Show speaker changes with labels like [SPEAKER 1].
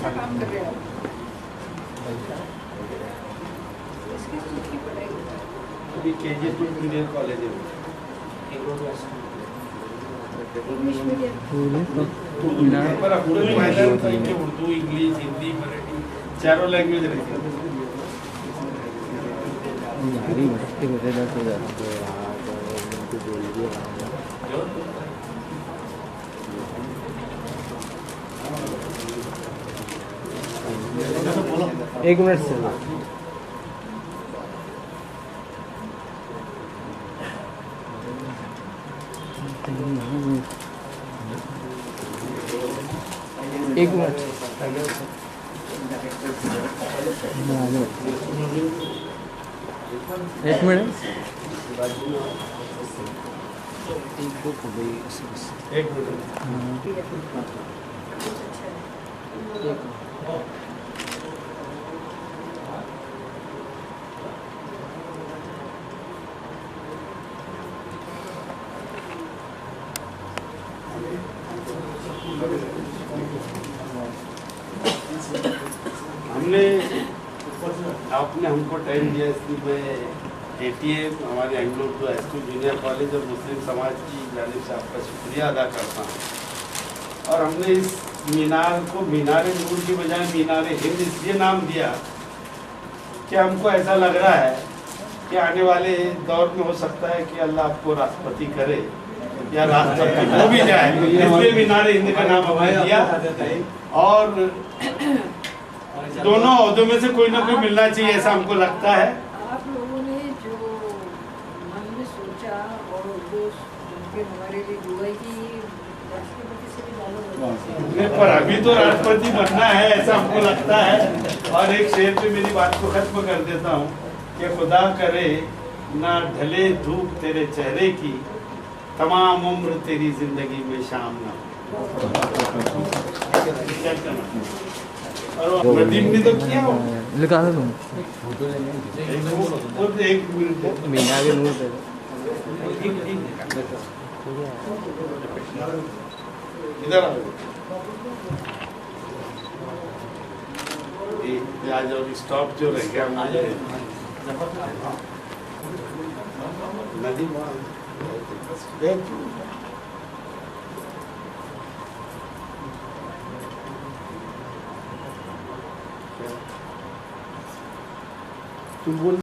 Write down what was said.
[SPEAKER 1] अच्छा काम कर रहे हैं इसकी सूची पड़ेगी
[SPEAKER 2] अभी केजी 2 जूनियर कॉलेज है
[SPEAKER 1] इंग्लिश मीडियम
[SPEAKER 2] पर उर्दू इंग्लिश हिंदी मराठी चारों लैंग्वेज रहती है।
[SPEAKER 3] एक मिनट से एक मिनट एक मिनट
[SPEAKER 2] एक मिनट आपने हमको टाइम दिया इसलिए मैं एटीए हमारे एंग्लो टू एस2 जूनियर कॉलेज और मुस्लिम समाज की जानिब से आपका शुक्रिया अदा करता हूँ। और हमने इस मीनार को मीनारे नूर की बजाय मीनारे हिंद इसलिए नाम दिया कि हमको ऐसा लग रहा है कि आने वाले दौर में हो सकता है कि अल्लाह आपको राष्ट्रपति करे या राष्ट्रपति हो भी जाए, इसलिए मीनारे हिंद का नाम हमने दिया। और दोनों ओहदों में से कोई ना कोई मिलना चाहिए ऐसा हमको लगता है।
[SPEAKER 1] आप लोगों ने जो मन में सोचा और जो उनके हमारे लिए दुआ की राष्ट्रपति से भी ज्यादा
[SPEAKER 2] पर अभी तो राष्ट्रपति बनना है ऐसा हमको लगता है। और एक शेर पे मेरी बात को खत्म कर देता हूँ कि खुदा करे ना ढले धूप तेरे चेहरे की, तमाम उम्र तेरी जिंदगी में शाम ना और नदीम ने तो किया हो
[SPEAKER 3] लिखा था तुम
[SPEAKER 2] एक मिनट
[SPEAKER 3] मीना के नूर पे
[SPEAKER 2] इधर आज और स्टॉप जो रह गया नदीम तुम बोल